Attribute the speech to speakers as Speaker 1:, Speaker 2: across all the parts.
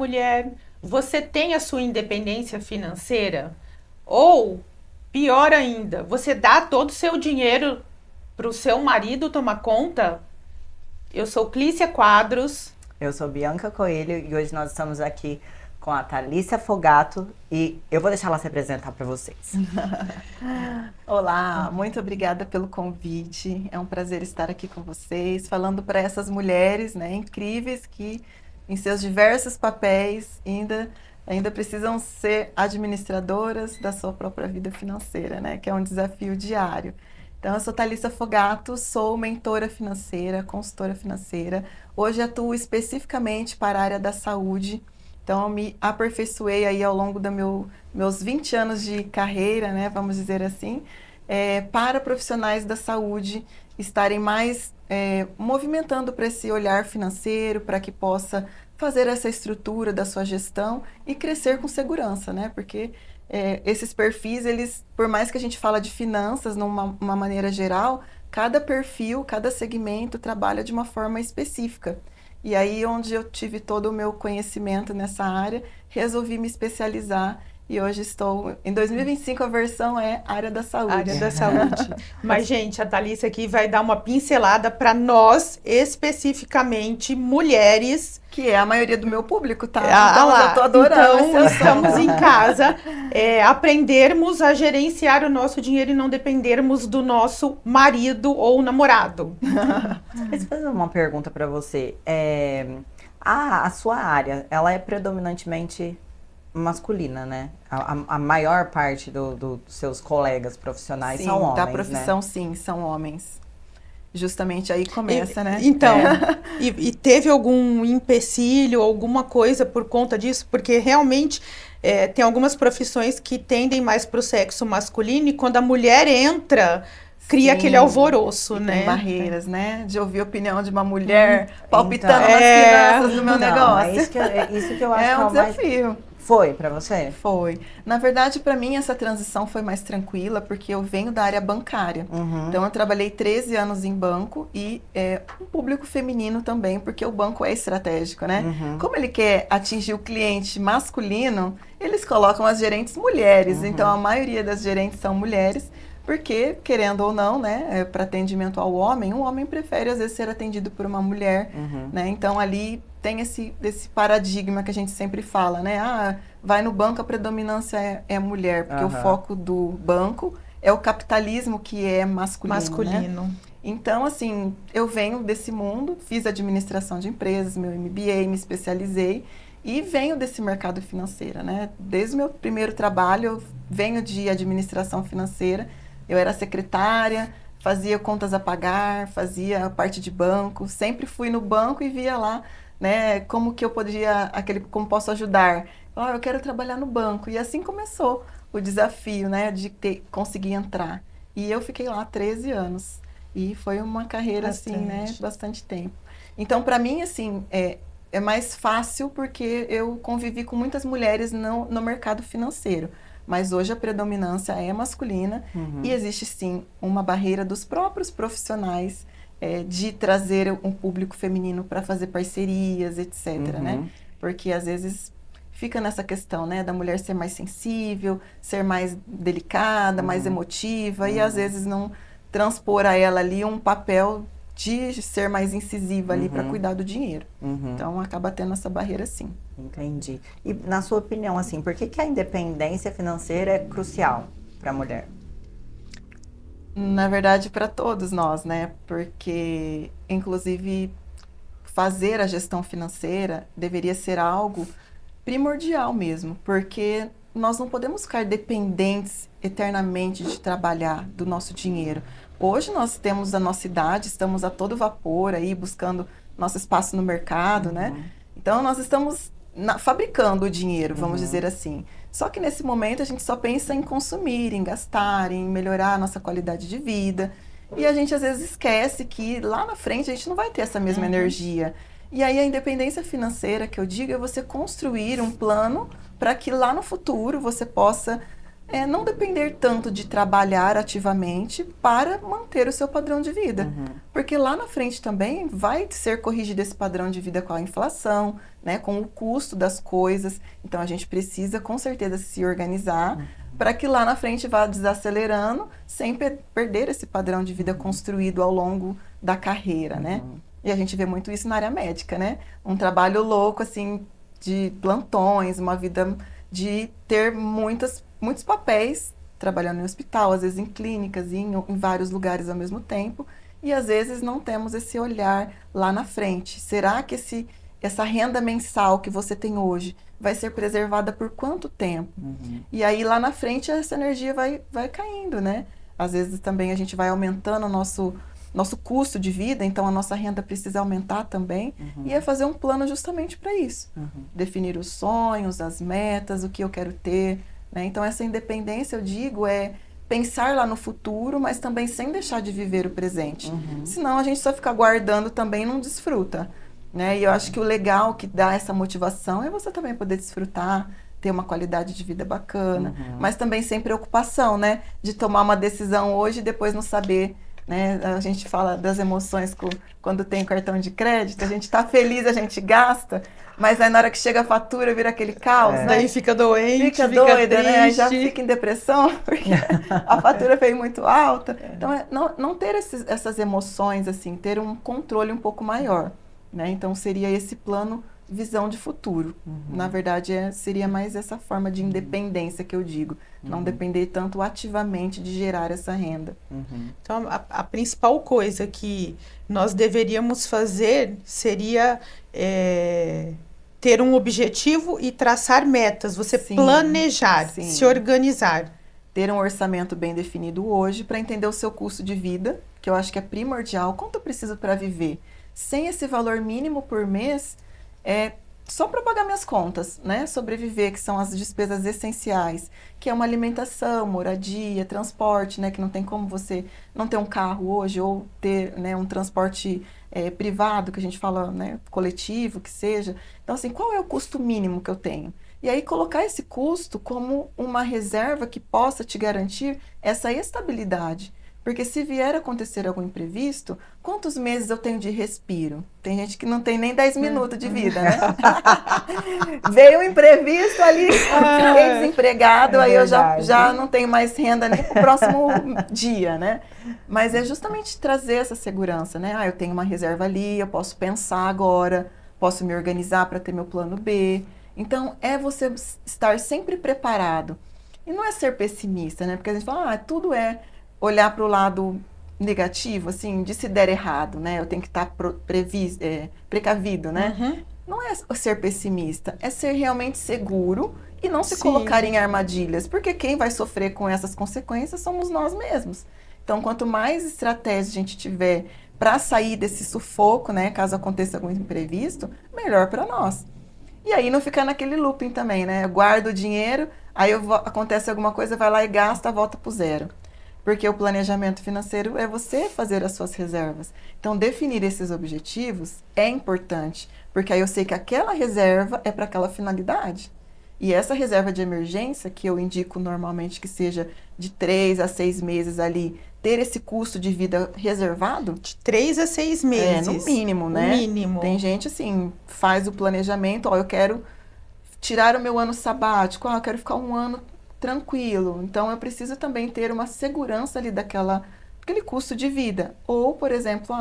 Speaker 1: mulher, você tem a sua independência financeira? Ou, pior ainda, você dá todo o seu dinheiro para o seu marido tomar conta? Eu sou Clícia Quadros.
Speaker 2: Eu sou Bianca Coelho e hoje nós estamos aqui com a Thalícia Fogato e eu vou deixar ela se apresentar para vocês.
Speaker 3: Olá, muito obrigada pelo convite. É um prazer estar aqui com vocês, falando para essas mulheres, né, incríveis que em seus diversos papéis ainda precisam ser administradoras da sua própria vida financeira, né, que é um desafio diário. Então, eu sou Thalícia Fogato, sou mentora financeira, consultora financeira. Hoje atuo especificamente para a área da saúde. Então, eu me aperfeiçoei aí ao longo dos meus 20 anos de carreira, né, vamos dizer assim, para profissionais da saúde estarem mais movimentando para esse olhar financeiro, para que possa fazer essa estrutura da sua gestão e crescer com segurança, né, porque esses perfis, eles, por mais que a gente fala de finanças numa maneira geral, cada perfil, cada segmento trabalha de uma forma específica. E aí, onde eu tive todo o meu conhecimento nessa área, resolvi me especializar e hoje estou... Em 2025, a versão é área da saúde.
Speaker 1: Área da saúde. Mas, gente, a Thalícia aqui vai dar uma pincelada para nós, especificamente mulheres.
Speaker 3: Que é a maioria do meu público, tá?
Speaker 1: Então,
Speaker 3: eu já tô adorando.
Speaker 1: Então, estamos em casa, aprendermos a gerenciar o nosso dinheiro e não dependermos do nosso marido ou namorado.
Speaker 2: Deixa eu fazer uma pergunta para você. A sua área, ela é predominantemente masculina, né? A maior parte dos seus colegas profissionais
Speaker 3: Sim,
Speaker 2: são homens,
Speaker 3: da profissão,
Speaker 2: né?
Speaker 3: sim, são homens. Justamente aí começa, né?
Speaker 1: Então, e teve algum empecilho, alguma coisa por conta disso? Porque realmente tem algumas profissões que tendem mais para o sexo masculino e quando a mulher entra, cria aquele alvoroço, né?
Speaker 3: Tem barreiras, né? De ouvir a opinião de uma mulher palpitando nas finanças do meu negócio.
Speaker 2: Isso que eu acho
Speaker 3: É
Speaker 2: que
Speaker 3: um desafio.
Speaker 2: Foi para você?
Speaker 3: Foi. Na verdade, para mim, essa transição foi mais tranquila, porque eu venho da área bancária.
Speaker 2: Uhum.
Speaker 3: Então, eu trabalhei 13 anos em banco e um público feminino também, porque o banco é estratégico, né?
Speaker 2: Uhum.
Speaker 3: Como ele quer atingir o cliente masculino, eles colocam as gerentes mulheres.
Speaker 2: Uhum.
Speaker 3: Então, a maioria das gerentes são mulheres, porque, querendo ou não, né, para atendimento ao homem, um homem prefere, às vezes, ser atendido por uma mulher, né? Então, ali tem esse paradigma que a gente sempre fala, né? Ah, vai no banco, a predominância é mulher, porque o foco do banco é o capitalismo que é masculino. Né? Então, assim, eu venho desse mundo, fiz administração de empresas, meu MBA, me especializei e venho desse mercado financeiro, né? Desde o meu primeiro trabalho, eu venho de administração financeira, eu era secretária, fazia contas a pagar, fazia a parte de banco, sempre fui no banco e via lá, né, como que eu podia, como posso ajudar? Eu quero trabalhar no banco. E assim começou o desafio, né, de conseguir entrar. E eu fiquei lá 13 anos. E foi uma carreira, assim, né, bastante tempo. Então, para mim, assim, é mais fácil porque eu convivi com muitas mulheres no mercado financeiro. Mas hoje a predominância é masculina e existe, sim, uma barreira dos próprios profissionais de trazer um público feminino para fazer parcerias, etc, né? Porque às vezes fica nessa questão, né, da mulher ser mais sensível, ser mais delicada, mais emotiva e às vezes não transpor a ela ali um papel de ser mais incisiva ali para cuidar do dinheiro. Então acaba tendo essa barreira, sim.
Speaker 2: Entendi. E na sua opinião, assim, por que a independência financeira é crucial para a mulher?
Speaker 3: Na verdade, para todos nós, né? Porque, inclusive, fazer a gestão financeira deveria ser algo primordial mesmo, porque nós não podemos ficar dependentes eternamente de trabalhar do nosso dinheiro. Hoje nós temos a nossa idade, estamos a todo vapor aí, buscando nosso espaço no mercado, né? Então, nós estamos fabricando o dinheiro, vamos dizer assim. Só que nesse momento a gente só pensa em consumir, em gastar, em melhorar a nossa qualidade de vida. E a gente às vezes esquece que lá na frente a gente não vai ter essa mesma energia. E aí a independência financeira que eu digo é você construir um plano para que lá no futuro você possa não depender tanto de trabalhar ativamente para manter o seu padrão de vida. Porque lá na frente também vai ser corrigido esse padrão de vida com a inflação, né, com o custo das coisas. Então a gente precisa com certeza se organizar para que lá na frente vá desacelerando sem perder esse padrão de vida construído ao longo da carreira, né? E a gente vê muito isso na área médica, né? Um trabalho louco, assim, de plantões, uma vida de ter muitos papéis, trabalhando em hospital, às vezes em clínicas, em vários lugares ao mesmo tempo, e às vezes não temos esse olhar lá na frente. Será que essa renda mensal que você tem hoje vai ser preservada por quanto tempo? E aí lá na frente essa energia vai caindo, né? Às vezes também a gente vai aumentando o nosso custo de vida, então a nossa renda precisa aumentar também, e é fazer um plano justamente para isso. Definir os sonhos, as metas, o que eu quero ter, né? Então essa independência, eu digo, é pensar lá no futuro, mas também sem deixar de viver o presente. Senão a gente só fica guardando também e não desfruta, né? E eu acho que o legal que dá essa motivação é você também poder desfrutar, ter uma qualidade de vida bacana, mas também sem preocupação, né? De tomar uma decisão hoje e depois não saber, né? A gente fala das emoções quando tem cartão de crédito, a gente tá feliz, a gente gasta, mas aí na hora que chega a fatura vira aquele caos, né?
Speaker 1: Daí fica doente,
Speaker 3: fica doida, né? Aí já fica em depressão, porque a fatura veio muito alta. Então, não ter essas emoções, assim, ter um controle um pouco maior, né? Então, seria esse plano, visão de futuro. Na verdade, seria mais essa forma de independência que eu digo. Não depender tanto ativamente de gerar essa renda.
Speaker 1: Então, a principal coisa que nós deveríamos fazer seria ter um objetivo e traçar metas. Você planejar, se organizar.
Speaker 3: Ter um orçamento bem definido hoje para entender o seu custo de vida, que eu acho que é primordial. Quanto eu preciso para viver? Sem esse valor mínimo por mês, só para pagar minhas contas, né? Sobreviver, que são as despesas essenciais, que é uma alimentação, moradia, transporte, né? Que não tem como você não ter um carro hoje ou ter, né, um transporte privado, que a gente fala, né, coletivo, que seja. Então, assim, qual é o custo mínimo que eu tenho? E aí colocar esse custo como uma reserva que possa te garantir essa estabilidade. Porque se vier a acontecer algum imprevisto, quantos meses eu tenho de respiro? Tem gente que não tem nem 10 minutos de vida, né? Veio um imprevisto ali, fiquei desempregado, aí eu já não tenho mais renda nem pro próximo dia, né? Mas é justamente trazer essa segurança, né? Eu tenho uma reserva ali, eu posso pensar agora, posso me organizar para ter meu plano B. Então, é você estar sempre preparado. E não é ser pessimista, né? Porque a gente fala, tudo é olhar para o lado negativo, assim, de se der errado, né? Eu tenho que estar precavido, né? Não é ser pessimista, é ser realmente seguro e não se colocar em armadilhas, porque quem vai sofrer com essas consequências somos nós mesmos. Então, quanto mais estratégia a gente tiver para sair desse sufoco, né? Caso aconteça algum imprevisto, melhor para nós. E aí não ficar naquele looping também, né? Eu guardo o dinheiro, aí acontece alguma coisa, vai lá e gasta, volta pro zero. Porque o planejamento financeiro é você fazer as suas reservas. Então, definir esses objetivos é importante, porque aí eu sei que aquela reserva é para aquela finalidade. E essa reserva de emergência, que eu indico normalmente que seja de 3 a 6 meses ali, ter esse custo de vida reservado.
Speaker 1: De 3 a 6 meses.
Speaker 3: No mínimo, né?
Speaker 1: No mínimo.
Speaker 3: Tem gente, assim, faz o planejamento, eu quero tirar o meu ano sabático, eu quero ficar um ano tranquilo. Então, eu preciso também ter uma segurança ali daquele custo de vida. Ou, por exemplo,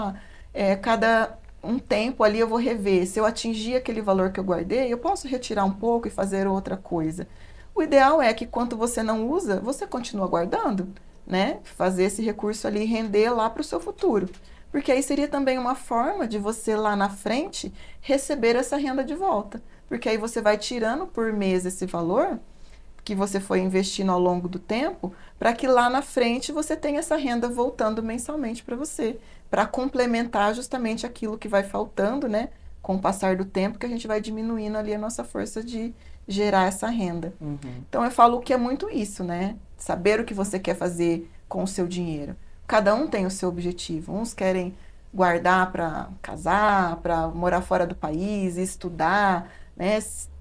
Speaker 3: cada um tempo ali eu vou rever. Se eu atingir aquele valor que eu guardei, eu posso retirar um pouco e fazer outra coisa. O ideal é que, quando você não usa, você continua guardando, né? Fazer esse recurso ali render lá para o seu futuro. Porque aí seria também uma forma de você, lá na frente, receber essa renda de volta. Porque aí você vai tirando por mês esse valor que você foi investindo ao longo do tempo, para que lá na frente você tenha essa renda voltando mensalmente para você, para complementar justamente aquilo que vai faltando, né? Com o passar do tempo, que a gente vai diminuindo ali a nossa força de gerar essa renda. Então, eu falo que é muito isso, né? Saber o que você quer fazer com o seu dinheiro. Cada um tem o seu objetivo. Uns querem guardar para casar, para morar fora do país, estudar, né?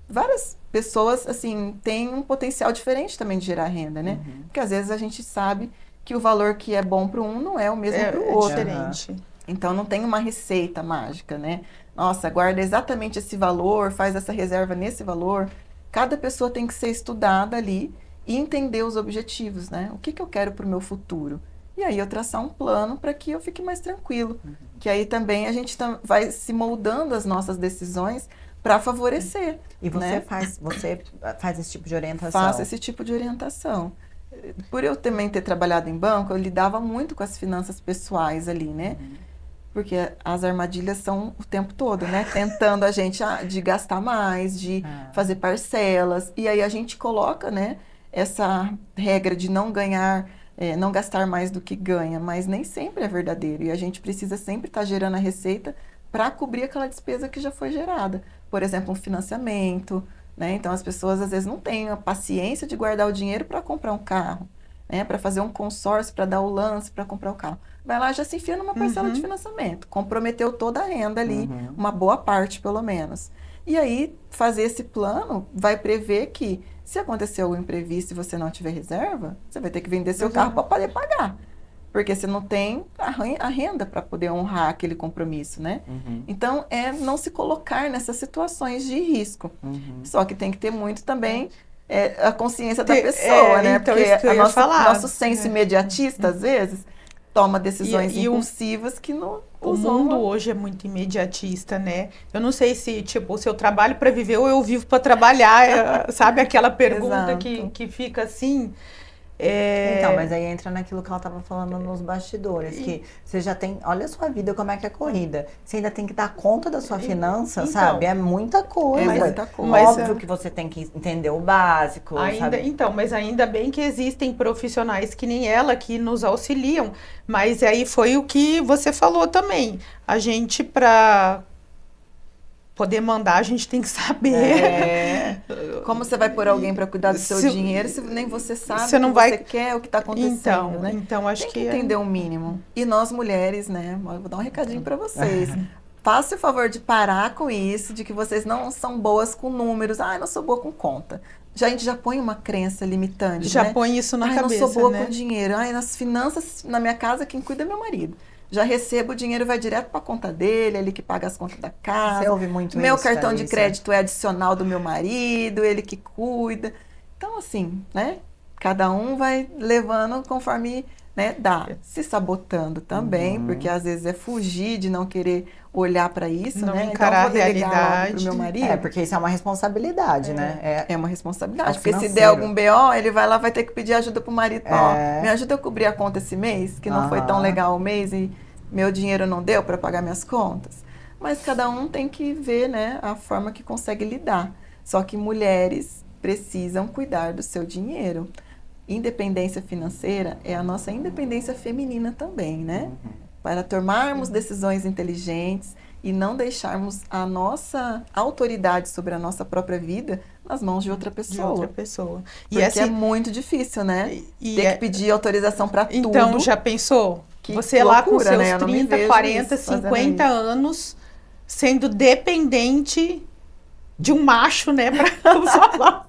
Speaker 3: Várias pessoas, assim, têm um potencial diferente também de gerar renda, né? Porque às vezes a gente sabe que o valor que é bom para um não é o mesmo para o
Speaker 1: É
Speaker 3: outro.
Speaker 1: diferente.
Speaker 3: Então não tem uma receita mágica, né? Nossa, guarda exatamente esse valor, faz essa reserva nesse valor. Cada pessoa tem que ser estudada ali e entender os objetivos, né? O que que eu quero para o meu futuro? E aí eu traçar um plano para que eu fique mais tranquilo. Que aí também a gente vai se moldando as nossas decisões para favorecer.
Speaker 2: E você
Speaker 3: né?
Speaker 2: faz esse tipo de orientação?
Speaker 3: Faço esse tipo de orientação. Por eu também ter trabalhado em banco, eu lidava muito com as finanças pessoais ali, né? Porque as armadilhas são o tempo todo, né? Tentando a gente de gastar mais, de fazer parcelas. E aí a gente coloca, né, essa regra de não ganhar, não gastar mais do que ganha, mas nem sempre é verdadeiro. E a gente precisa sempre estar gerando a receita para cobrir aquela despesa que já foi gerada. Por exemplo, um financiamento, né? Então as pessoas às vezes não têm a paciência de guardar o dinheiro para comprar um carro, né? Para fazer um consórcio, para dar o lance, para comprar o carro. Vai lá, já se enfia numa parcela de financiamento. Comprometeu toda a renda ali, uma boa parte pelo menos. E aí, fazer esse plano vai prever que, se acontecer algum imprevisto e você não tiver reserva, você vai ter que vender seu carro para poder pagar. Porque você não tem a renda para poder honrar aquele compromisso, né? Então, é não se colocar nessas situações de risco. Só que tem que ter muito também a consciência da pessoa, né?
Speaker 1: Então,
Speaker 3: porque
Speaker 1: isso que eu ia falar.
Speaker 3: nosso senso imediatista, às vezes, toma decisões impulsivas que não...
Speaker 1: O mundo hoje é muito imediatista, né? Eu não sei se, tipo, se eu trabalho para viver ou eu vivo para trabalhar, sabe? Aquela pergunta que fica assim...
Speaker 2: Então, mas aí entra naquilo que ela estava falando nos bastidores, que você já tem, olha a sua vida, como é que é corrida. Você ainda tem que dar conta da sua finança, sabe? É muita coisa.
Speaker 3: É muita coisa.
Speaker 2: Óbvio que você tem que entender o básico, sabe?
Speaker 1: Então, mas ainda bem que existem profissionais que nem ela, que nos auxiliam. Mas aí foi o que você falou também. A gente, para poder mandar, a gente tem que saber.
Speaker 3: Como você vai pôr alguém para cuidar do seu dinheiro se nem você sabe
Speaker 1: você não
Speaker 3: o que você quer, o que está acontecendo, né?
Speaker 1: Então, acho
Speaker 3: tem que entender o mínimo. E nós mulheres, né? Eu vou dar um recadinho para vocês. Faça o favor de parar com isso, de que vocês não são boas com números. Eu não sou boa com conta. A gente já põe uma crença limitante,
Speaker 1: já
Speaker 3: né?
Speaker 1: põe isso na cabeça,
Speaker 3: eu não sou boa
Speaker 1: né?
Speaker 3: com dinheiro. Nas finanças, na minha casa, quem cuida é meu marido. Já recebo, o dinheiro vai direto para a conta dele, ele que paga as contas da casa.
Speaker 2: Você ouve muito
Speaker 3: meu
Speaker 2: isso,
Speaker 3: cartão de crédito é adicional do meu marido, ele que cuida. Então, assim, né? Cada um vai levando conforme dá. Se sabotando também, porque às vezes é fugir de não querer olhar para isso,
Speaker 1: não
Speaker 3: né?
Speaker 1: encarar
Speaker 3: então, eu vou delegar
Speaker 1: a realidade.
Speaker 3: pro meu marido.
Speaker 2: Porque isso é uma responsabilidade, né?
Speaker 3: É uma responsabilidade. Porque
Speaker 2: financeiro.
Speaker 3: se der algum BO, ele vai lá, vai ter que pedir ajuda pro marido. Me ajuda a cobrir a conta esse mês, que não foi tão legal o mês e meu dinheiro não deu para pagar minhas contas. Mas cada um tem que ver, né, a forma que consegue lidar. Só que mulheres precisam cuidar do seu dinheiro. Independência financeira é a nossa independência feminina também, né? Para tomarmos decisões inteligentes e não deixarmos a nossa autoridade sobre a nossa própria vida nas mãos de outra pessoa. Porque é muito difícil, né? Ter que pedir autorização para tudo.
Speaker 1: Então, já pensou? Você
Speaker 3: loucura,
Speaker 1: lá com seus
Speaker 3: né?
Speaker 1: 30, 40, 50 anos, sendo dependente de um macho, né? Para usar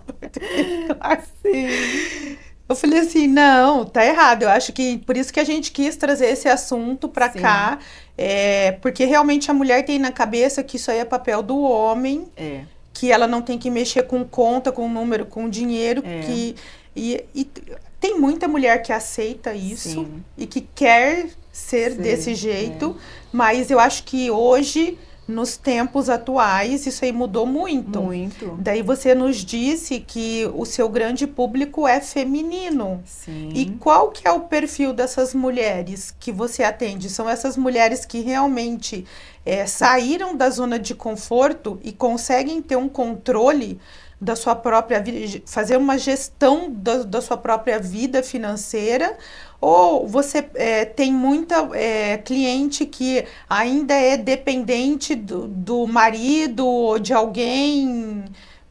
Speaker 1: assim. Eu falei assim, não, tá errado. Eu acho que por isso que a gente quis trazer esse assunto para cá. Porque realmente a mulher tem na cabeça que isso aí é papel do homem. Que ela não tem que mexer com conta, com número, com dinheiro. E tem muita mulher que aceita isso e que quer ser desse jeito. Mas eu acho que hoje, nos tempos atuais, isso aí mudou muito.
Speaker 3: Muito.
Speaker 1: Daí você nos disse que o seu grande público é feminino.
Speaker 3: Sim.
Speaker 1: E qual que é o perfil dessas mulheres que você atende? São essas mulheres que realmente saíram da zona de conforto e conseguem ter um controle da sua própria vida, fazer uma gestão da sua própria vida financeira, ou você tem muita cliente que ainda é dependente do marido ou de alguém?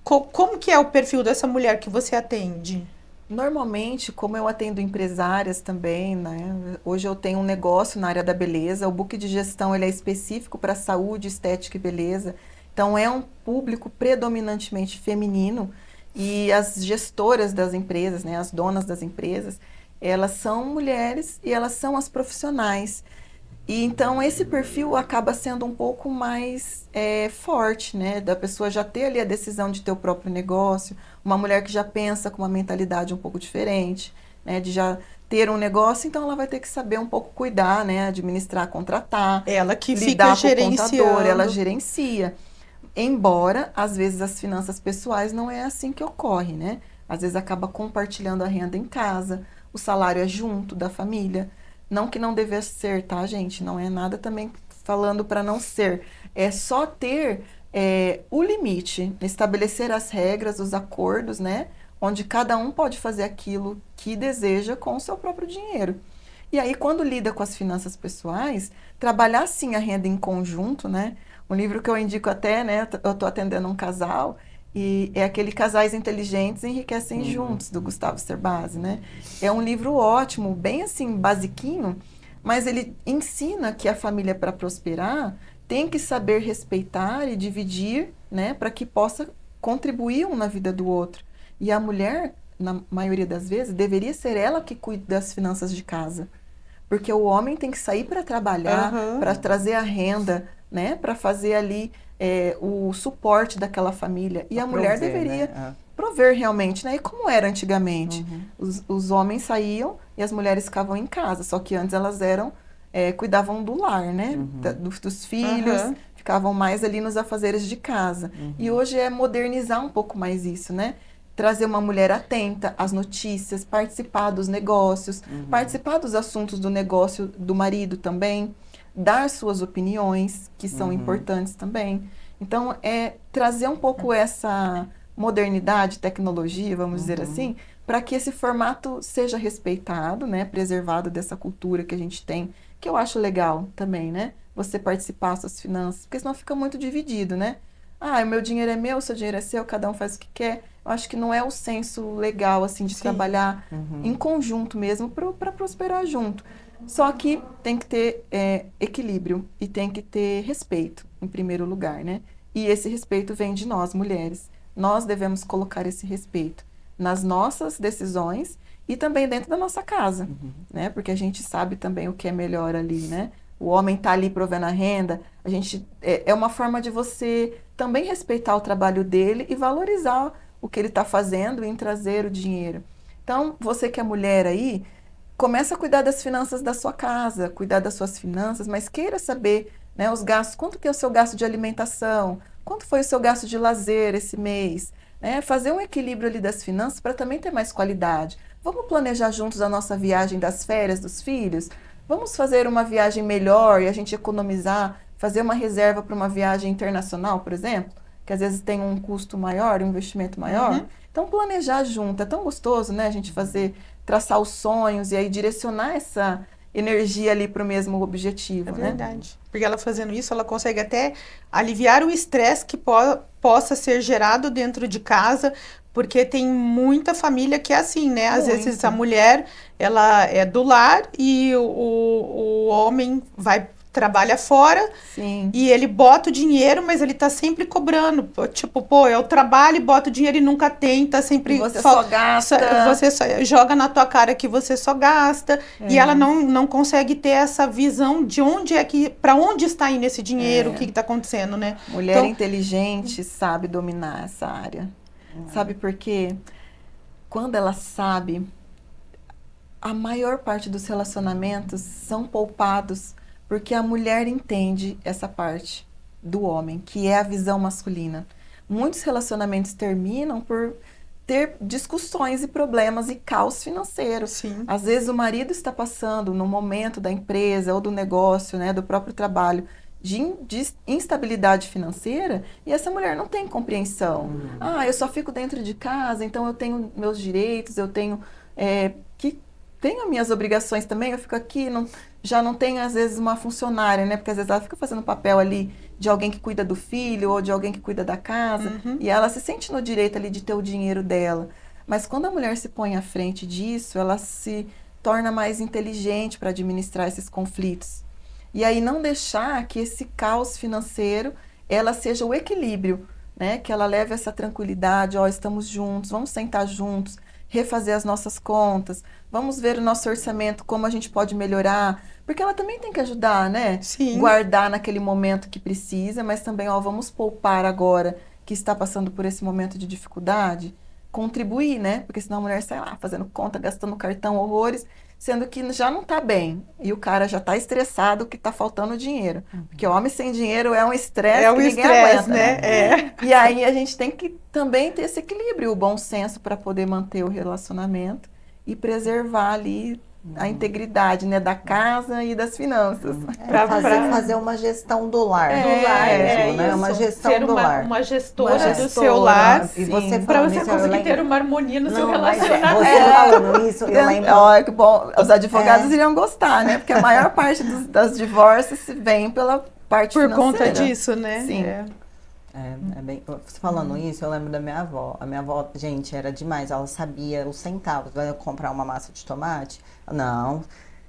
Speaker 1: Como que é o perfil dessa mulher que você atende?
Speaker 3: Normalmente, como eu atendo empresárias também, né? Hoje eu tenho um negócio na área da beleza, o book de gestão ele é específico para saúde, estética e beleza. Então, é um público predominantemente feminino e as gestoras das empresas, né, as donas das empresas, elas são mulheres e elas são as profissionais. E então esse perfil acaba sendo um pouco mais forte, né? Da pessoa já ter ali a decisão de ter o próprio negócio, uma mulher que já pensa com uma mentalidade um pouco diferente, né? De já ter um negócio, então ela vai ter que saber um pouco cuidar, né? Administrar, contratar,
Speaker 1: Ela que
Speaker 3: lidar
Speaker 1: fica
Speaker 3: com o contador, ela
Speaker 1: gerenciando.
Speaker 3: gerencia. Embora, às vezes, as finanças pessoais não é assim que ocorre, né? Às vezes acaba compartilhando a renda em casa, o salário é junto da família. Não que não devesse ser, tá, gente? Não é nada também falando para não ser. É só ter o limite, estabelecer as regras, os acordos, né? Onde cada um pode fazer aquilo que deseja com o seu próprio dinheiro. E aí, quando lida com as finanças pessoais, trabalhar sim a renda em conjunto, né? Um livro que eu indico até, né? Eu estou atendendo um casal e é aquele Casais Inteligentes Enriquecem Juntos, do Gustavo Cerbasi, né? É um livro ótimo, bem assim, basiquinho, mas ele ensina que a família, para prosperar, tem que saber respeitar e dividir, né? Para que possa contribuir um na vida do outro. E a mulher, na maioria das vezes, deveria ser ela que cuida das finanças de casa. Porque o homem tem que sair para trabalhar, para trazer a renda, né? Para fazer ali o suporte daquela família. E a mulher deveria prover realmente, né? E como era antigamente? Os homens saíam e as mulheres ficavam em casa. Só que antes elas cuidavam do lar, né? Dos filhos, ficavam mais ali nos afazeres de casa. E hoje é modernizar um pouco mais isso, né? Trazer uma mulher atenta às notícias, participar dos negócios, participar dos assuntos do negócio do marido também, dar suas opiniões, que são importantes também. Então, trazer um pouco essa modernidade, tecnologia, vamos dizer assim, para que esse formato seja respeitado, né, preservado dessa cultura que a gente tem, que eu acho legal também, né? Você participar das suas finanças, porque senão fica muito dividido, né? Ah, o meu dinheiro é meu, o seu dinheiro é seu, cada um faz o que quer. Eu acho que não é o senso legal, assim, de trabalhar em conjunto mesmo para prosperar junto. Só que tem que ter equilíbrio e tem que ter respeito, em primeiro lugar, né? E esse respeito vem de nós, mulheres. Nós devemos colocar esse respeito nas nossas decisões e também dentro da nossa casa, né? Porque a gente sabe também o que é melhor ali, né? O homem está ali provendo a renda, a gente é uma forma de você também respeitar o trabalho dele e valorizar o que ele está fazendo em trazer o dinheiro. Então, você que é mulher aí, começa a cuidar das finanças da sua casa, cuidar das suas finanças, mas queira saber, né, os gastos, quanto que é o seu gasto de alimentação, quanto foi o seu gasto de lazer esse mês, né? Fazer um equilíbrio ali das finanças para também ter mais qualidade. Vamos planejar juntos a nossa viagem das férias dos filhos? Vamos fazer uma viagem melhor e a gente economizar, fazer uma reserva para uma viagem internacional, por exemplo, que às vezes tem um custo maior, um investimento maior. Então, planejar junto, é tão gostoso, né? A gente traçar os sonhos e aí direcionar essa energia ali para o mesmo objetivo, né?
Speaker 1: É verdade. Porque ela fazendo isso, ela consegue até aliviar o estresse que possa ser gerado dentro de casa, porque tem muita família que é assim, né? Às vezes a mulher, ela é do lar e o homem trabalha fora.
Speaker 3: Sim.
Speaker 1: E ele bota o dinheiro, mas ele tá sempre cobrando. Tipo, pô, eu trabalho e boto o dinheiro e nunca tem, tá sempre...
Speaker 3: E você só gasta.
Speaker 1: Você só joga na tua cara que você só gasta. E ela não consegue ter essa visão de onde é que... Pra onde está indo esse dinheiro, o que tá acontecendo, né?
Speaker 3: Mulher
Speaker 1: Então,
Speaker 3: inteligente sabe dominar essa área. Sabe por quê? Quando ela sabe, a maior parte dos relacionamentos são poupados porque a mulher entende essa parte do homem, que é a visão masculina. Muitos relacionamentos terminam por ter discussões e problemas e caos financeiro.
Speaker 1: Sim.
Speaker 3: Às vezes o marido está passando no momento da empresa ou do negócio, né, do próprio trabalho, de instabilidade financeira, e essa mulher não tem compreensão. Ah, eu só fico dentro de casa, então eu tenho meus direitos, eu tenho tenho minhas obrigações também, eu fico aqui, já não tenho às vezes uma funcionária, né? Porque às vezes ela fica fazendo papel ali de alguém que cuida do filho ou de alguém que cuida da casa, e ela se sente no direito ali de ter o dinheiro dela. Mas quando a mulher se põe à frente disso, ela se torna mais inteligente para administrar esses conflitos. E aí não deixar que esse caos financeiro ela seja o equilíbrio, né? Que ela leve essa tranquilidade, ó, estamos juntos, vamos sentar juntos, refazer as nossas contas, vamos ver o nosso orçamento, como a gente pode melhorar, porque ela também tem que ajudar, né?
Speaker 1: Sim.
Speaker 3: Guardar naquele momento que precisa, mas também, ó, vamos poupar agora que está passando por esse momento de dificuldade, contribuir, né? Porque senão a mulher sai lá fazendo conta, gastando cartão, horrores, sendo que já não está bem. E o cara já está estressado que está faltando dinheiro. Porque homem sem dinheiro é um estresse que ninguém aguenta,
Speaker 1: né? É.
Speaker 3: E aí a gente tem que também ter esse equilíbrio, o bom senso para poder manter o relacionamento e preservar ali a integridade, né, da casa e das finanças.
Speaker 2: Fazer uma gestão do lar.
Speaker 3: É,
Speaker 2: do lar
Speaker 1: é
Speaker 2: mesmo, né?
Speaker 1: isso.
Speaker 2: Uma gestão
Speaker 1: Ser
Speaker 2: do lar.
Speaker 1: uma gestora
Speaker 3: Uma
Speaker 1: do seu
Speaker 3: gestora,
Speaker 1: lar,
Speaker 2: E você
Speaker 1: para
Speaker 2: falando
Speaker 1: você
Speaker 2: isso, eu
Speaker 1: conseguir
Speaker 2: lembro-
Speaker 1: ter uma harmonia no seu
Speaker 2: Não, mas
Speaker 1: relacionamento.
Speaker 2: você falando isso, eu lembro...
Speaker 3: Ó, que bom, os advogados iriam gostar, né? Porque a maior parte das divórcios vem pela parte
Speaker 1: Por
Speaker 3: financeira.
Speaker 1: conta disso, né?
Speaker 3: Sim.
Speaker 2: É bem, você falando isso, eu lembro da minha avó. A minha avó, gente, era demais. Ela sabia os centavos. Vai comprar uma massa de tomate? Não.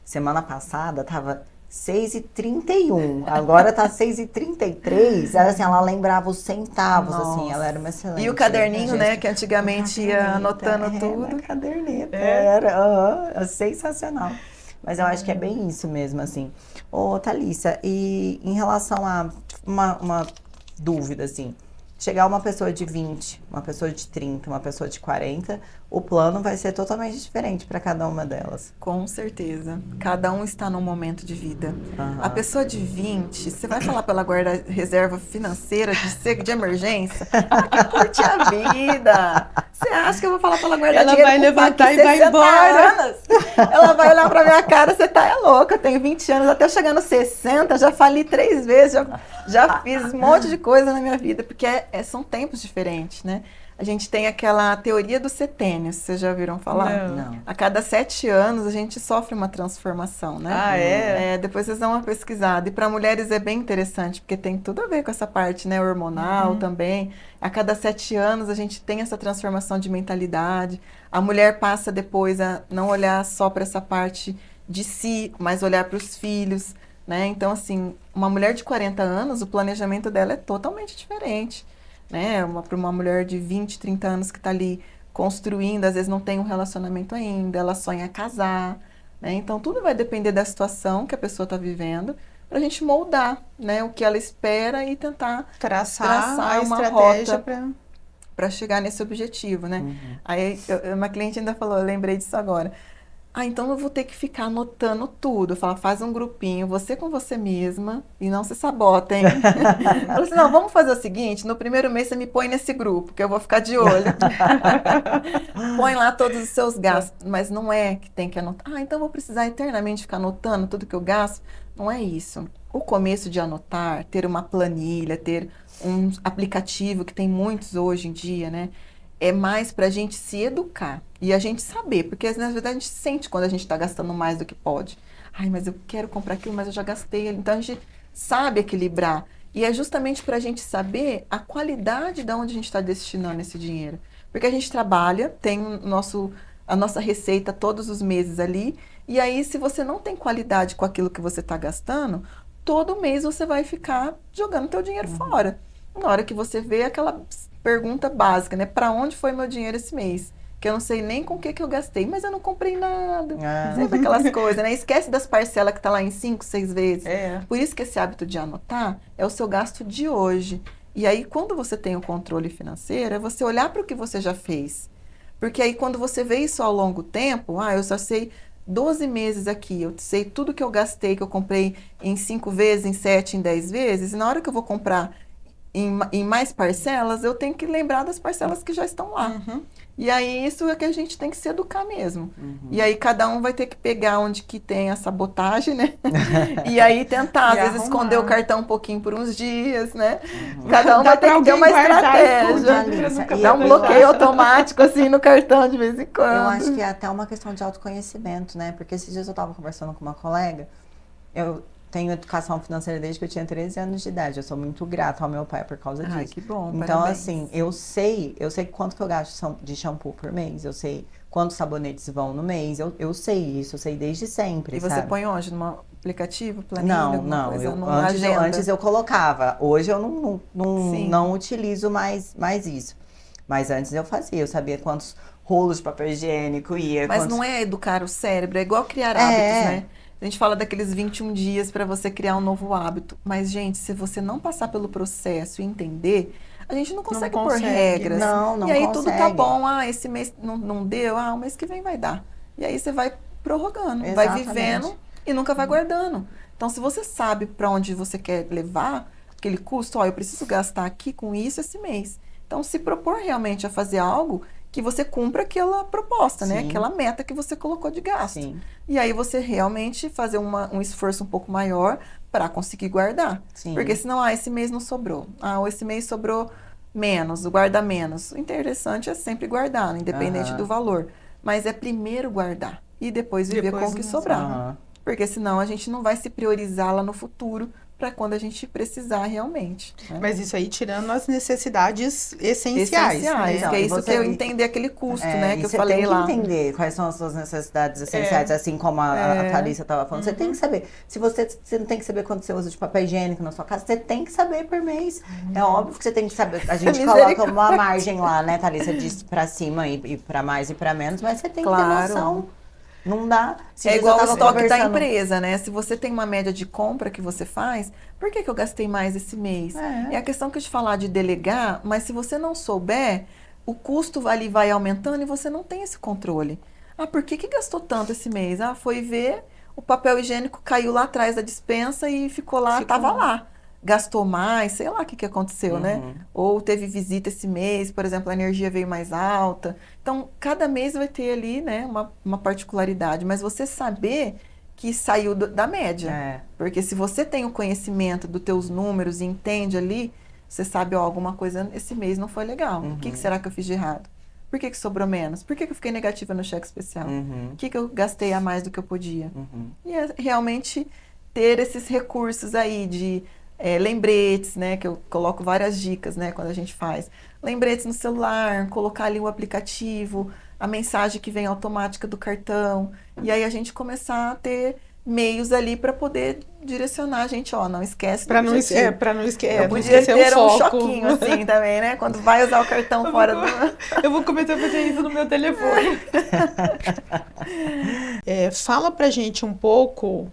Speaker 2: Semana passada tava 6,31. Agora tá 6,33. Assim, ela lembrava os centavos,
Speaker 3: Nossa.
Speaker 2: assim. Ela era uma excelente.
Speaker 3: E o caderninho, né?
Speaker 2: gesta.
Speaker 3: Que antigamente ia
Speaker 2: Caderneta,
Speaker 3: anotando tudo.
Speaker 2: Na caderneta.
Speaker 1: É.
Speaker 2: Era sensacional. Mas eu acho que é bem isso mesmo, assim. Ô, Thalissa, e em relação a uma dúvida, assim, chegar uma pessoa de 20, uma pessoa de 30, uma pessoa de 40, o plano vai ser totalmente diferente para cada uma delas.
Speaker 3: Com certeza. Cada um está num momento de vida.
Speaker 2: Aham.
Speaker 3: A pessoa de 20, você vai falar para ela guardar reserva financeira de emergência? Ela quer curtir a vida. Você acha que eu vou falar para ela guardar
Speaker 1: Ela
Speaker 3: dinheiro
Speaker 1: vai
Speaker 3: pro
Speaker 1: levantar
Speaker 3: pai
Speaker 1: e
Speaker 3: que
Speaker 1: vai
Speaker 3: 60
Speaker 1: embora.
Speaker 3: anos? Ela vai olhar pra minha cara, você tá louca, eu tenho 20 anos, até eu chegar nos 60, já fali 3 vezes, já fiz um monte de coisa na minha vida, porque são tempos diferentes, né? A gente tem aquela teoria dos setênios, vocês já ouviram falar?
Speaker 2: Não.
Speaker 3: A cada 7 anos a gente sofre uma transformação, né?
Speaker 1: Ah, é?
Speaker 3: Depois vocês dão uma pesquisada. E para mulheres é bem interessante, porque tem tudo a ver com essa parte, né, hormonal também. A cada 7 anos a gente tem essa transformação de mentalidade. A mulher passa depois a não olhar só para essa parte de si, mas olhar para os filhos, né? Então, assim, uma mulher de 40 anos, o planejamento dela é totalmente diferente, né? Para uma mulher de 20, 30 anos que está ali construindo, às vezes não tem um relacionamento ainda, ela sonha casar, né? Então, tudo vai depender da situação que a pessoa está vivendo para a gente moldar, né, o que ela espera e tentar
Speaker 1: Traçar a
Speaker 3: uma
Speaker 1: estratégia
Speaker 3: rota para chegar nesse objetivo, né? Aí, uma cliente ainda falou, eu lembrei disso agora. Então eu vou ter que ficar anotando tudo. Eu falo, faz um grupinho, você com você mesma, e não se sabotem. Eu falei assim, não, vamos fazer o seguinte, no primeiro mês você me põe nesse grupo, que eu vou ficar de olho. Põe lá todos os seus gastos, mas não é que tem que anotar. Então eu vou precisar eternamente ficar anotando tudo que eu gasto. Não é isso. O começo de anotar, ter uma planilha, ter um aplicativo, que tem muitos hoje em dia, né? É mais para a gente se educar e a gente saber, porque na verdade a gente sente quando a gente está gastando mais do que pode. Ai, mas eu quero comprar aquilo, mas eu já gastei. Então a gente sabe equilibrar. E é justamente para a gente saber a qualidade de onde a gente está destinando esse dinheiro. Porque a gente trabalha, tem a nossa receita todos os meses ali, e aí se você não tem qualidade com aquilo que você está gastando, todo mês você vai ficar jogando teu dinheiro fora. Na hora que você vê aquela pergunta básica, né? Para onde foi meu dinheiro esse mês? Que eu não sei nem com o que eu gastei, mas eu não comprei nada. Sempre aquelas coisas, né? Esquece das parcelas que tá lá em 5, 6 vezes. Por isso que esse hábito de anotar é o seu gasto de hoje. E aí, quando você tem o controle financeiro, é você olhar para o que você já fez. Porque aí, quando você vê isso ao longo tempo, eu só sei 12 meses aqui, eu sei tudo que eu gastei, que eu comprei em 5 vezes, em 7, em 10 vezes, e na hora que eu vou comprar em mais parcelas, eu tenho que lembrar das parcelas que já estão lá. E aí, isso é que a gente tem que se educar mesmo. E aí, cada um vai ter que pegar onde que tem a sabotagem, né? E aí, tentar, às vezes, esconder o cartão um pouquinho por uns dias, né? Cada um vai ter que ter uma estratégia. Dar um bloqueio automático, assim, no cartão de vez em quando.
Speaker 2: Eu acho que é até uma questão de autoconhecimento, né? Porque esses dias eu estava conversando com uma colega, eu tenho educação financeira desde que eu tinha 13 anos de idade. Eu sou muito grata ao meu pai por causa disso.
Speaker 3: Ai, que bom,
Speaker 2: então,
Speaker 3: parabéns.
Speaker 2: assim, eu sei quanto que eu gasto de shampoo por mês, eu sei quantos sabonetes vão no mês, eu sei isso, eu sei desde sempre,
Speaker 3: E você
Speaker 2: sabe?
Speaker 3: põe onde? aplicativo, planilha, alguma coisa, numa
Speaker 2: antes,
Speaker 3: agenda?
Speaker 2: antes eu colocava. Hoje eu
Speaker 3: Sim.
Speaker 2: não utilizo mais isso. Mas antes eu fazia, eu sabia quantos rolos de papel higiênico ia.
Speaker 3: Mas
Speaker 2: quantos...
Speaker 3: não é educar o cérebro, é igual criar hábitos, né? A gente fala daqueles 21 dias para você criar um novo hábito. Mas, gente, se você não passar pelo processo e entender, a gente não consegue pôr regras.
Speaker 2: Não
Speaker 3: e aí
Speaker 2: consegue.
Speaker 3: tudo tá bom, esse mês não deu, o mês que vem vai dar. E aí você vai prorrogando,
Speaker 2: Exatamente.
Speaker 3: vai vivendo e nunca vai guardando. Então, se você sabe para onde você quer levar aquele custo, eu preciso gastar aqui com isso esse mês. Então, se propor realmente a fazer algo que você cumpra aquela proposta, né? Aquela meta que você colocou de gasto.
Speaker 2: Sim.
Speaker 3: E aí você realmente fazer um esforço um pouco maior para conseguir guardar.
Speaker 2: Sim.
Speaker 3: Porque senão, esse mês não sobrou. Ou esse mês sobrou menos, guarda menos. O interessante é sempre guardar, independente do valor. Mas é primeiro guardar e depois viver com o que sobrar. Porque senão a gente não vai se priorizar lá no futuro para quando a gente precisar realmente. Né?
Speaker 1: Mas isso aí tirando as necessidades essenciais. Né?
Speaker 3: Que é isso que eu entender aquele custo, né? Que eu falei lá.
Speaker 2: Você tem que entender quais são as suas necessidades essenciais, assim como a Thalissa estava falando. Você tem que saber. Se você não tem que saber quanto você usa de papel higiênico na sua casa, você tem que saber por mês. É óbvio que você tem que saber. A gente coloca uma margem lá, né, Thalissa? Diz pra cima e pra mais e pra menos, mas você tem que ter noção. Não dá.
Speaker 3: É igual o estoque da empresa, né? Se você tem uma média de compra que você faz, por que eu gastei mais esse mês? É a questão que eu te falar de delegar, mas se você não souber, o custo ali vai aumentando e você não tem esse controle. Por que gastou tanto esse mês? Foi ver, o papel higiênico caiu lá atrás da despensa e ficou lá, tava lá. Gastou mais, sei lá o que aconteceu, né? Ou teve visita esse mês, por exemplo, a energia veio mais alta. Então, cada mês vai ter ali, né, uma particularidade. Mas você saber que saiu da média. Porque se você tem o conhecimento dos teus números e entende ali, você sabe, alguma coisa esse mês não foi legal. O que será que eu fiz de errado? Por que sobrou menos? Por que eu fiquei negativa no cheque especial? O que eu gastei a mais do que eu podia? E é realmente ter esses recursos aí de... lembretes, né, que eu coloco várias dicas, né, quando a gente faz. Lembretes no celular, colocar ali o aplicativo, a mensagem que vem automática do cartão, e aí a gente começar a ter meios ali para poder direcionar a gente, não esquece do objetivo.
Speaker 1: Para não esquecer.
Speaker 3: Eu podia ter um choquinho assim também, né, quando vai usar o cartão fora do...
Speaker 1: Eu vou começar a fazer isso no meu telefone. Fala pra gente um pouco...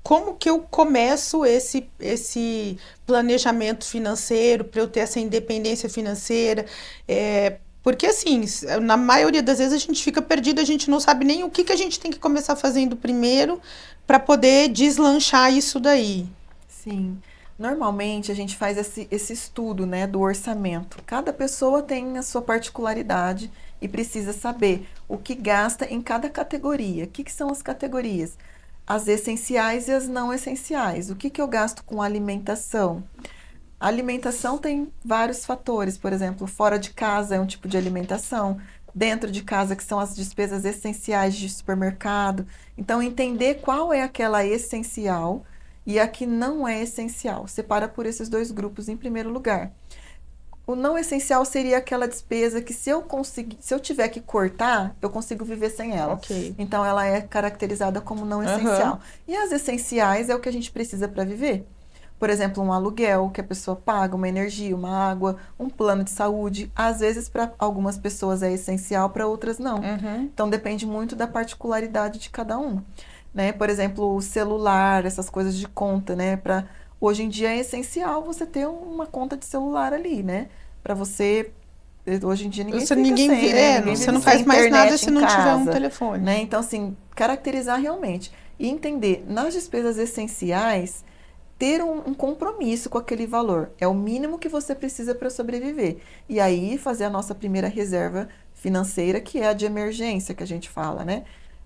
Speaker 1: como que eu começo esse planejamento financeiro para eu ter essa independência financeira? Porque, assim, na maioria das vezes a gente fica perdido, a gente não sabe nem o que a gente tem que começar fazendo primeiro para poder deslanchar isso daí.
Speaker 3: Sim. Normalmente a gente faz esse estudo, né, do orçamento. Cada pessoa tem a sua particularidade e precisa saber o que gasta em cada categoria. O que são as categorias? As essenciais e as não essenciais. O que eu gasto com alimentação? A alimentação tem vários fatores, por exemplo, fora de casa é um tipo de alimentação, dentro de casa que são as despesas essenciais de supermercado. Então, entender qual é aquela essencial e a que não é essencial. Separa por esses dois grupos em primeiro lugar. O não essencial seria aquela despesa que se eu tiver que cortar, eu consigo viver sem ela.
Speaker 1: Okay.
Speaker 3: Então, ela é caracterizada como não essencial. E as essenciais é o que a gente precisa para viver. Por exemplo, um aluguel que a pessoa paga, uma energia, uma água, um plano de saúde. Às vezes, para algumas pessoas é essencial, para outras não. Então, depende muito da particularidade de cada um. Né? Por exemplo, o celular, essas coisas de conta, né? Hoje em dia é essencial você ter uma conta de celular ali, né? Para você... Hoje em dia ninguém fica sem, né?
Speaker 1: Você não faz mais nada se não tiver um telefone.
Speaker 3: Né? Então, assim, caracterizar realmente. E entender, nas despesas essenciais, ter um compromisso com aquele valor. É o mínimo que você precisa para sobreviver. E aí, fazer a nossa primeira reserva financeira, que é a de emergência, que a gente fala, né?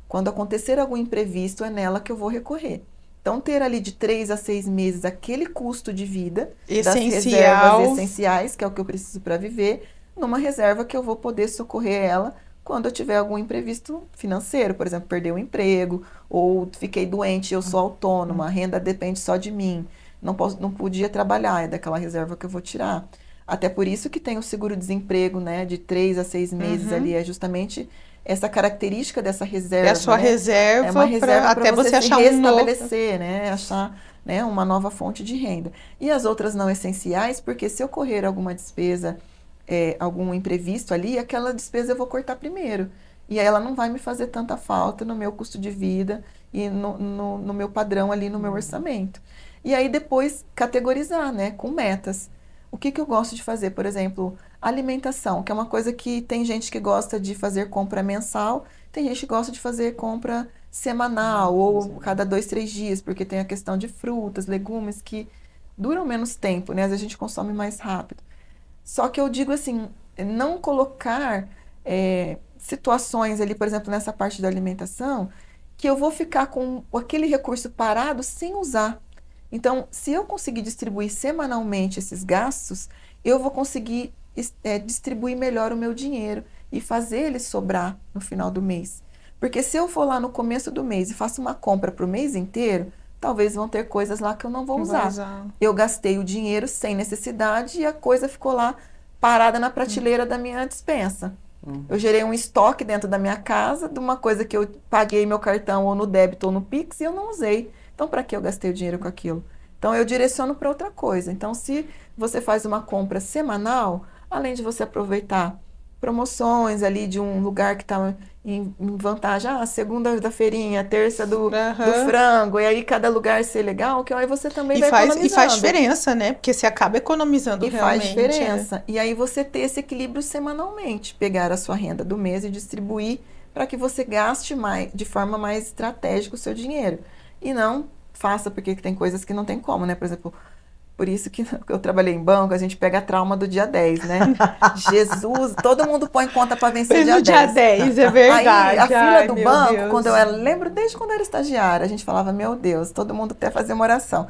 Speaker 3: Quando acontecer algum imprevisto, é nela que eu vou recorrer. Então, ter ali de 3 a 6 meses aquele custo de vida das reservas essenciais, que é o que eu preciso para viver, numa reserva que eu vou poder socorrer ela quando eu tiver algum imprevisto financeiro. Por exemplo, perder o emprego, ou fiquei doente, eu sou autônoma, a renda depende só de mim, não podia trabalhar, é daquela reserva que eu vou tirar. Até por isso que tem o seguro-desemprego, né, de 3 a 6 meses ali, é justamente essa característica dessa reserva.
Speaker 1: É a sua
Speaker 3: né?
Speaker 1: reserva,
Speaker 3: É uma reserva
Speaker 1: até
Speaker 3: para
Speaker 1: você
Speaker 3: se
Speaker 1: achar um novo.
Speaker 3: restabelecer, né? Achar, né, uma nova fonte de renda. E as outras não essenciais, porque se ocorrer alguma despesa, algum imprevisto ali, aquela despesa eu vou cortar primeiro. E aí ela não vai me fazer tanta falta no meu custo de vida e no meu padrão ali, no meu orçamento. E aí depois categorizar, né, com metas. O que eu gosto de fazer? Por exemplo, alimentação, que é uma coisa que tem gente que gosta de fazer compra mensal, tem gente que gosta de fazer compra semanal ou cada 2, 3 dias, porque tem a questão de frutas, legumes que duram menos tempo, né? Às vezes a gente consome mais rápido. Só que eu digo assim, não colocar situações ali, por exemplo, nessa parte da alimentação, que eu vou ficar com aquele recurso parado sem usar. Então, se eu conseguir distribuir semanalmente esses gastos, eu vou conseguir distribuir melhor o meu dinheiro e fazer ele sobrar no final do mês. Porque se eu for lá no começo do mês e faço uma compra para o mês inteiro, talvez vão ter coisas lá que eu não vou usar. Eu gastei o dinheiro sem necessidade e a coisa ficou lá parada na prateleira da minha despensa. Eu gerei um estoque dentro da minha casa de uma coisa que eu paguei meu cartão ou no débito ou no Pix e eu não usei. Então, para que eu gastei o dinheiro com aquilo? Então, eu direciono para outra coisa. Então, se você faz uma compra semanal, além de você aproveitar promoções ali de um lugar que está em vantagem, segunda da feirinha, terça do frango, e aí cada lugar ser legal, que aí você também vai economizando.
Speaker 1: E faz diferença, né? Porque você acaba economizando realmente.
Speaker 3: E faz diferença. E aí você ter esse equilíbrio semanalmente, pegar a sua renda do mês e distribuir para que você gaste mais, de forma mais estratégica o seu dinheiro. E não faça, porque tem coisas que não tem como, né? Por exemplo, por isso que eu trabalhei em banco, a gente pega a trauma do dia 10, né? Jesus, todo mundo põe conta para vencer dia 10.
Speaker 1: Dia 10, é verdade.
Speaker 3: Aí, a fila do banco, quando eu lembro desde quando eu era estagiária, a gente falava, meu Deus, todo mundo até fazia uma oração.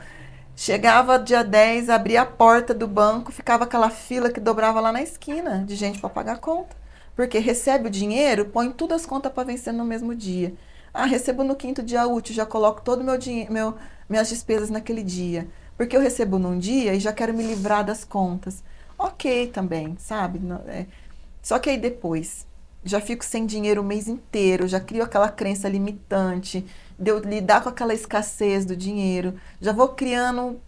Speaker 3: Chegava dia 10, abria a porta do banco, ficava aquela fila que dobrava lá na esquina de gente para pagar a conta. Porque recebe o dinheiro, põe todas as contas para vencer no mesmo dia. Recebo no 5º dia útil, já coloco todo o meu dinheiro, minhas despesas naquele dia. Porque eu recebo num dia e já quero me livrar das contas. Ok também, sabe? Só que aí depois, já fico sem dinheiro o mês inteiro, já crio aquela crença limitante, de eu lidar com aquela escassez do dinheiro. Já vou criando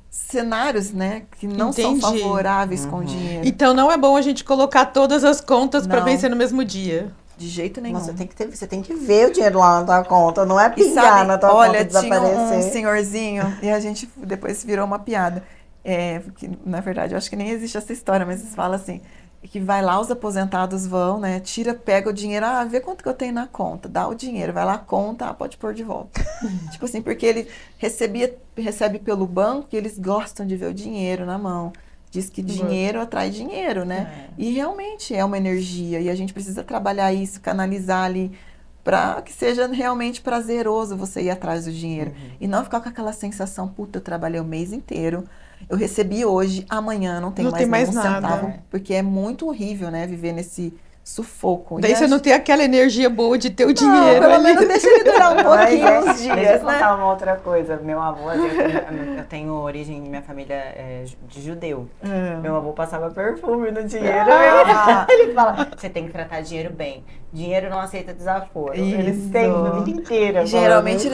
Speaker 3: cenários, né, que não são favoráveis com o dinheiro.
Speaker 1: Então não é bom a gente colocar todas as contas para vencer no mesmo dia.
Speaker 3: De jeito nenhum.
Speaker 2: Você tem que ver o dinheiro lá na tua conta, não é pingar na tua conta e desaparecer.
Speaker 3: Olha, tinha um senhorzinho, e a gente depois virou uma piada. Porque, na verdade, eu acho que nem existe essa história, mas eles falam assim, que vai lá, os aposentados vão, né, pega o dinheiro, vê quanto que eu tenho na conta, dá o dinheiro, vai lá, conta, pode pôr de volta. Tipo assim, porque ele recebe pelo banco e eles gostam de ver o dinheiro na mão. Diz que dinheiro atrai dinheiro, né? E realmente é uma energia e a gente precisa trabalhar isso, canalizar ali para que seja realmente prazeroso você ir atrás do dinheiro. E não ficar com aquela sensação, puta, eu trabalhei o mês inteiro, eu recebi hoje, amanhã não tem mais nenhum centavo. Porque é muito horrível, né? Viver nesse sufoco.
Speaker 1: Daí você não tem aquela energia boa de ter o dinheiro.
Speaker 3: Pelo menos deixa ele durar um pouquinho uns dias,
Speaker 2: deixa eu contar uma outra coisa. Meu avô, eu tenho origem, minha família é de judeu. Meu avô passava perfume no dinheiro. Ele fala, você tem que tratar dinheiro bem. Dinheiro não aceita desaforo. Eles têm a vida inteira.
Speaker 3: Geralmente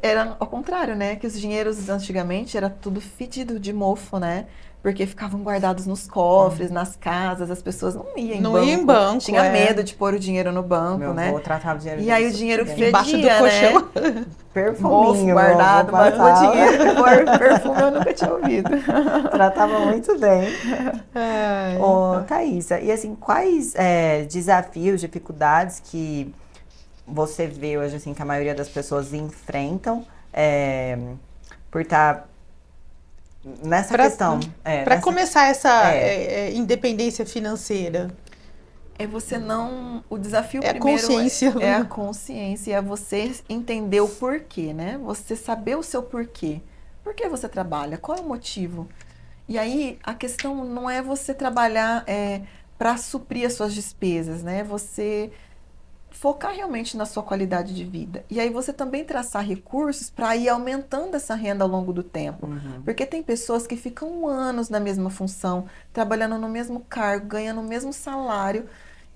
Speaker 3: era ao contrário, né? Que os dinheiros antigamente era tudo fedido de mofo, né? Porque ficavam guardados nos cofres, nas casas, as pessoas não iam em banco. Tinha medo de pôr o dinheiro no banco,
Speaker 2: meu
Speaker 3: né?
Speaker 2: Avô tratava o dinheiro
Speaker 3: e aí o dinheiro fedia,
Speaker 1: embaixo do colchão.
Speaker 3: Né?
Speaker 2: Perfuminho
Speaker 3: guardado, mas o dinheiro por perfume eu nunca tinha ouvido.
Speaker 2: Tratava muito bem. Thaisa, e assim, quais desafios, dificuldades que você vê hoje, assim, que a maioria das pessoas enfrentam por estar nessa questão?
Speaker 1: Para começar essa independência financeira.
Speaker 3: É você não... O desafio
Speaker 1: primeiro
Speaker 3: consciência. É a consciência, é você entender o porquê, né? Você saber o seu porquê. Por que você trabalha? Qual é o motivo? E aí, a questão não é você trabalhar para suprir as suas despesas, né? Você focar realmente na sua qualidade de vida. E aí você também traçar recursos para ir aumentando essa renda ao longo do tempo. Porque tem pessoas que ficam anos na mesma função, trabalhando no mesmo cargo, ganhando o mesmo salário,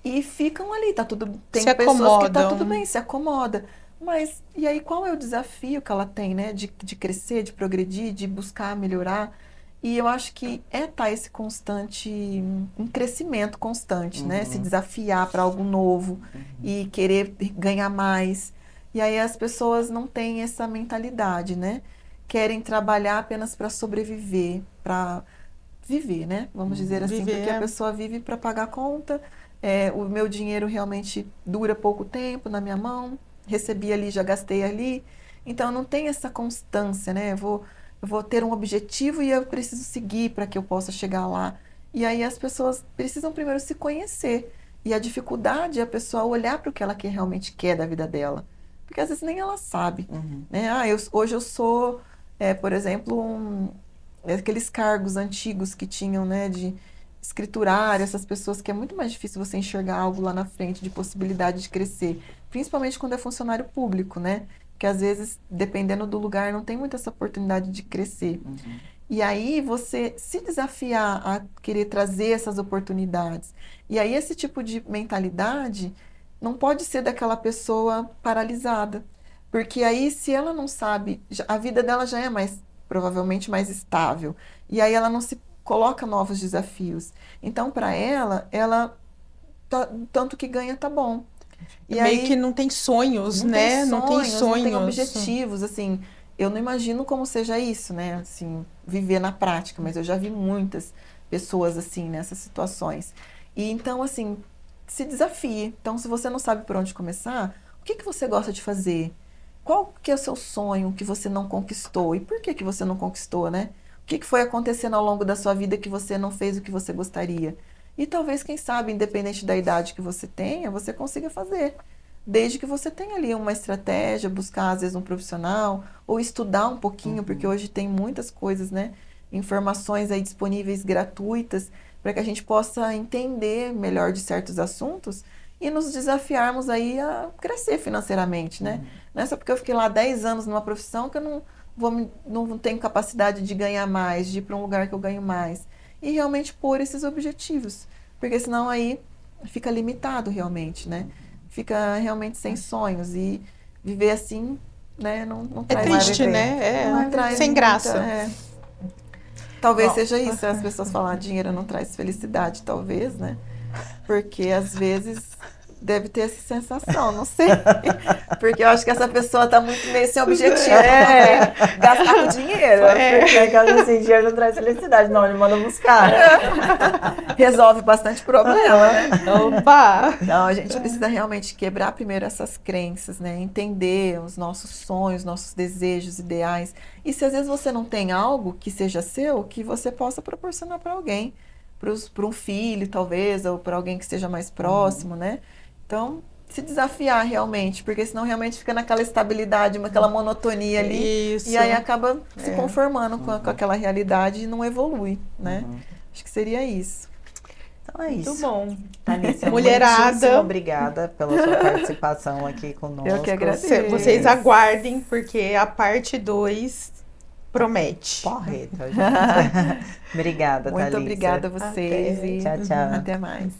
Speaker 3: e ficam ali, tá tudo... Tem
Speaker 1: Se
Speaker 3: pessoas que tá
Speaker 1: acomodam.
Speaker 3: tudo bem, se acomoda. Mas, e aí qual é o desafio que ela tem, né? De crescer, de progredir, de buscar melhorar. E eu acho que tá esse constante, um crescimento constante, né? Se desafiar para algo novo e querer ganhar mais. E aí as pessoas não têm essa mentalidade, né? Querem trabalhar apenas para sobreviver, para viver, né? Vamos dizer assim,
Speaker 1: Viver,
Speaker 3: porque a pessoa vive para pagar conta. O meu dinheiro realmente dura pouco tempo na minha mão. Recebi ali, já gastei ali. Então não tem essa constância, né? Eu vou ter um objetivo e eu preciso seguir para que eu possa chegar lá. E aí as pessoas precisam primeiro se conhecer. E a dificuldade é a pessoa olhar para o que ela realmente quer da vida dela. Porque às vezes nem ela sabe. Né? Hoje eu sou, por exemplo, aqueles cargos antigos que tinham, né, de escriturário, essas pessoas que é muito mais difícil você enxergar algo lá na frente de possibilidade de crescer. Principalmente quando é funcionário público, né? Que às vezes, dependendo do lugar, não tem muita essa oportunidade de crescer. E aí você se desafiar a querer trazer essas oportunidades. E aí esse tipo de mentalidade não pode ser daquela pessoa paralisada. Porque aí, se ela não sabe, a vida dela já é provavelmente mais estável. E aí ela não se coloca novos desafios. Então, para ela tanto que ganha tá bom. E
Speaker 1: Meio
Speaker 3: aí,
Speaker 1: que não tem sonhos,
Speaker 3: não
Speaker 1: né?
Speaker 3: tem
Speaker 1: Não tem
Speaker 3: sonhos, não tem
Speaker 1: sonhos.
Speaker 3: objetivos, assim. Eu não imagino como seja isso, né? Assim, viver na prática, mas eu já vi muitas pessoas assim nessas situações. E então, assim, se desafie. Então, se você não sabe por onde começar, o que você gosta de fazer? Qual que é o seu sonho que você não conquistou? E por que você não conquistou, né? O que foi acontecendo ao longo da sua vida que você não fez o que você gostaria? E talvez, quem sabe, independente da idade que você tenha, você consiga fazer. Desde que você tenha ali uma estratégia, buscar às vezes um profissional, ou estudar um pouquinho, porque hoje tem muitas coisas, né? Informações aí disponíveis gratuitas, para que a gente possa entender melhor de certos assuntos e nos desafiarmos aí a crescer financeiramente, né? Não é só porque eu fiquei lá 10 anos numa profissão que eu não tenho capacidade de ganhar mais, de ir para um lugar que eu ganho mais. E realmente pôr esses objetivos, porque senão aí fica limitado realmente, né? Fica realmente sem sonhos e viver assim, né? Não
Speaker 1: É
Speaker 3: traz
Speaker 1: triste,
Speaker 3: mais,
Speaker 1: né?
Speaker 3: não traz
Speaker 1: Sem
Speaker 3: muita,
Speaker 1: graça.
Speaker 3: Talvez
Speaker 1: Bom.
Speaker 3: seja isso, as pessoas falam, dinheiro não traz felicidade, talvez, né? Porque às vezes deve ter essa sensação, não sei. Porque eu acho que essa pessoa tá muito meio sem objetivo, né? Gastar com dinheiro.
Speaker 2: Porque aquela assim, dinheiro não traz felicidade, não, ele manda buscar.
Speaker 3: Resolve bastante problema, né?
Speaker 1: Opa!
Speaker 3: Então, a gente precisa realmente quebrar primeiro essas crenças, né? Entender os nossos sonhos, nossos desejos, ideais. E se às vezes você não tem algo que seja seu, que você possa proporcionar para alguém. Para um filho, talvez, ou para alguém que esteja mais próximo, né? Então, se desafiar realmente, porque senão realmente fica naquela estabilidade, aquela monotonia ali.
Speaker 1: Isso.
Speaker 3: E aí acaba se conformando com aquela realidade e não evolui, né? Acho que seria isso.
Speaker 2: Então é isso.
Speaker 3: Muito bom.
Speaker 2: Talícia,
Speaker 1: Mulherada.
Speaker 2: muitíssimo obrigada pela sua participação aqui conosco.
Speaker 3: Eu que agradeço.
Speaker 1: Vocês aguardem, porque a parte 2 promete.
Speaker 2: Porreta, gente. Obrigada,
Speaker 3: Muito
Speaker 2: Talícia.
Speaker 3: obrigada a vocês.
Speaker 2: Tchau, tchau.
Speaker 3: Até mais.